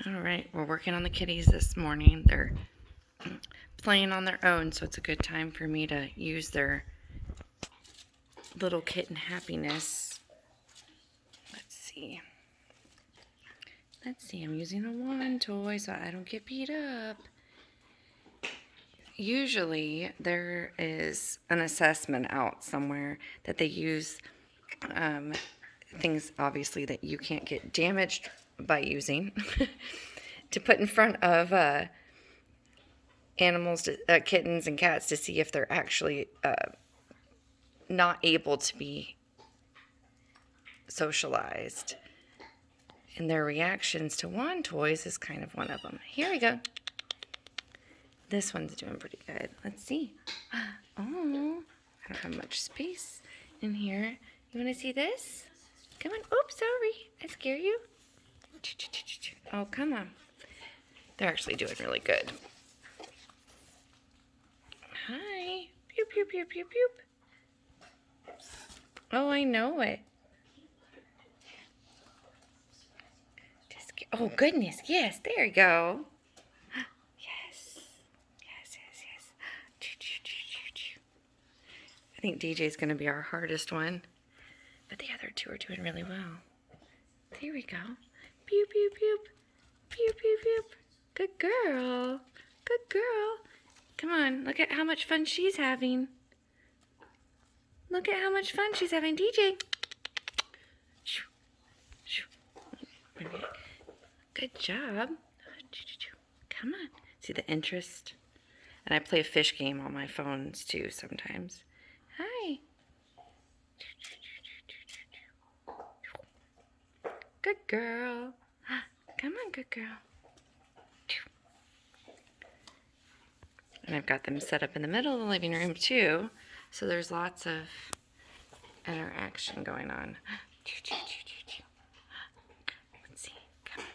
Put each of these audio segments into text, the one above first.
All right, we're working on the kitties this morning. They're playing on their own, so it's a good time for me to use their little kitten happiness. Let's see. I'm using a wand toy so I don't get beat up. Usually there is an assessment out somewhere that they use things obviously that you can't get damaged by using to put in front of animals, kittens and cats, to see if they're actually not able to be socialized. And their reactions to wand toys is kind of one of them. Here we go. This one's doing pretty good. Let's see. Oh, I don't have much space in here. You want to see this? Come on. Oops, sorry. I scare you. Oh, come on. They're actually doing really good. Hi. Pew, pew, pew, pew, pew. Oh, I know it. Oh, goodness. Yes, there you go. Yes. I think DJ's going to be our hardest one. But the other two are doing really well. There we go. Pew, pew, pew. Pew, pew, pew. Good girl. Good girl. Come on. Look at how much fun she's having. Look at how much fun she's having. DJ. Good job. Come on. See the interest? And I play a fish game on my phones too sometimes. Hi. Good girl. Come on, good girl. And I've got them set up in the middle of the living room too, so there's lots of interaction going on. Let's see. Come on.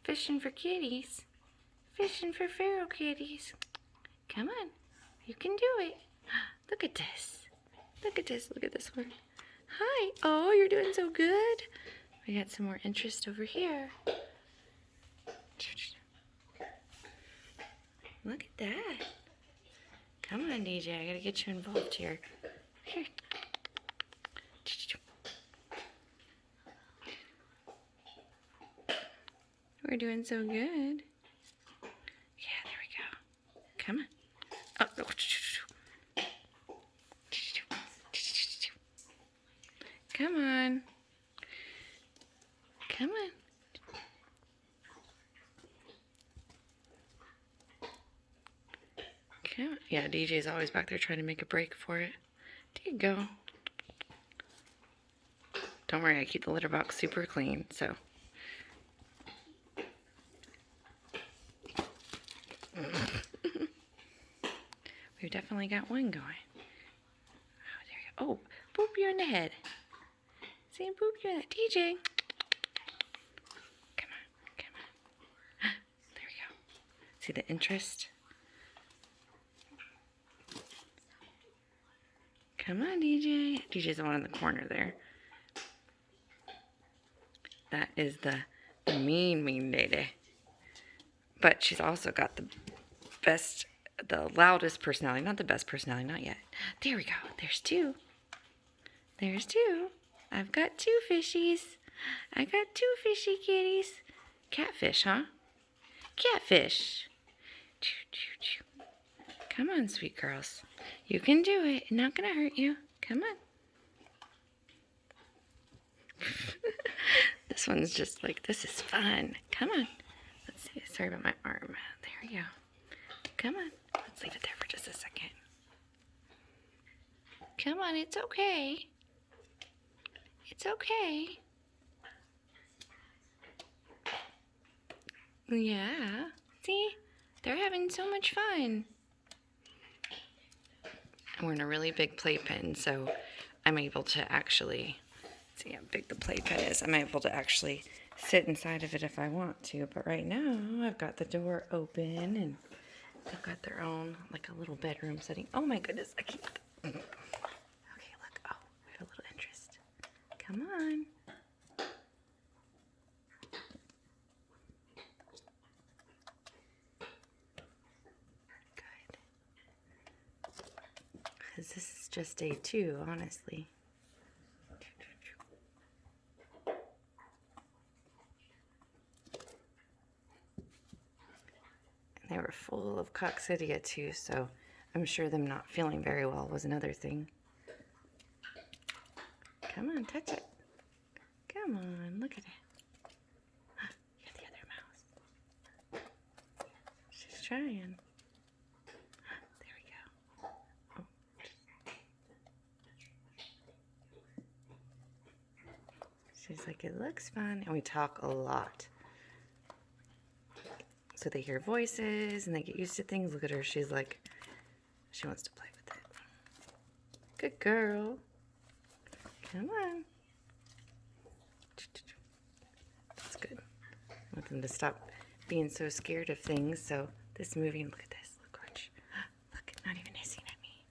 Fishing for kitties. Fishing for feral kitties. Come on. You can do it. Look at this. Look at this. Look at this one. Hi. Oh, you're doing so good. We got some more interest over here. Look at that. Come on, DJ. I gotta get you involved here. Here. We're doing so good. Yeah, there we go. Come on. Oh, no. Come on. Come on. Come on. Yeah, DJ's always back there trying to make a break for it. There you go. Don't worry, I keep the litter box super clean, so. We've definitely got one going. Oh, there you go. Oh, boop you in the head. See him boop you in the DJ. Come on. There we go. See the interest? Come on, DJ. DJ's the one in the corner there. That is the mean lady. But she's also got the loudest personality. Not the best personality, not yet. There we go. There's two. I've got two fishies. I got two fishy kitties. Catfish, huh? Catfish. Come on, sweet girls. You can do it. It's not going to hurt you. Come on. This one's just like, this is fun. Come on. Let's see. Sorry about my arm. There we go. Come on. Let's leave it there for just a second. Come on. It's okay. It's okay. Yeah. See? They're having so much fun. We're in a really big playpen, so I'm able to actually, see how big the playpen is. I'm able to actually sit inside of it if I want to. But right now, I've got the door open, and they've got their own, like a little bedroom setting. Oh my goodness, I can't. Okay, look. Oh, we have a little interest. Come on. because this is just day 2, honestly. And they were full of coccidia too, so I'm sure them not feeling very well was another thing. Come on, touch it. Come on, look at it. You're the other mouse. She's trying. There we go. Oh. She's like, it looks fun. And we talk a lot. So they hear voices and they get used to things. Look at her. She's like, she wants to play with it. Good girl. Come on. That's good. I want them to stop being so scared of things. So this movie, look at this. Look, watch. Look, not even hissing at me.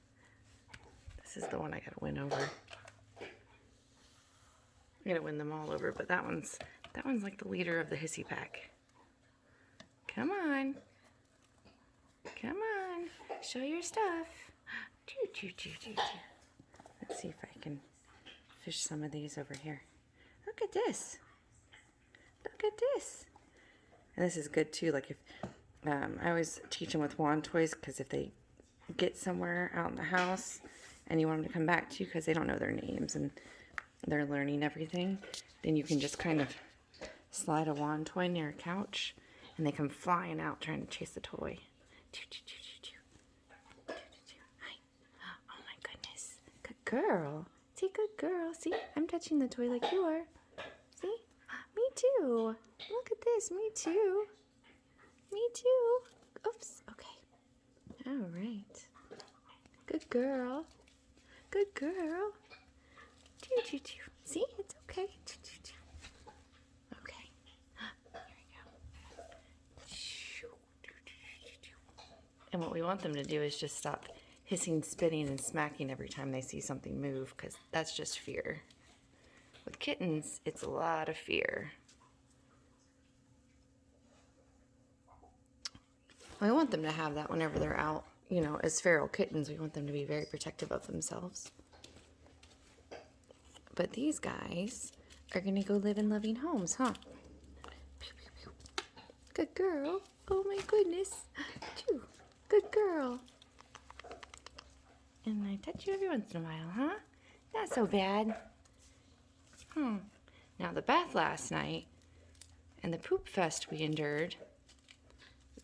This is the one I gotta win over. I gotta win them all over, but that one's like the leader of the hissy pack. Come on. Come on. Show your stuff. Let's see if I can fish some of these over here. Look at this. Look at this. And this is good too. Like if I always teach them with wand toys, because if they get somewhere out in the house and you want them to come back to you because they don't know their names and they're learning everything, then you can just kind of slide a wand toy near a couch and they come flying out trying to chase the toy. Hi. Oh my goodness. Good girl. See, good girl. See, I'm touching the toy like you are. See? Me too. Look at this. Me too. Me too. Oops. Okay. All right. Good girl. Good girl. See? It's okay. Okay. Here we go. And what we want them to do is just stop hissing, spitting, and smacking every time they see something move, because that's just fear. With kittens, it's a lot of fear. We want them to have that whenever they're out. You know, as feral kittens, we want them to be very protective of themselves. But these guys are going to go live in loving homes, huh? Good girl. Oh my goodness. Good girl. And I touch you every once in a while, huh? Not so bad. Now the bath last night and the poop fest we endured,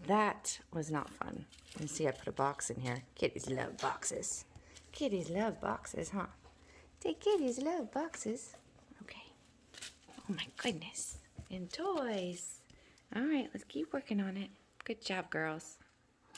that was not fun. You see I put a box in here. Kitties love boxes. Kitties love boxes, huh? Say kitties love boxes. Okay. Oh my goodness. And toys. All right, let's keep working on it. Good job, girls.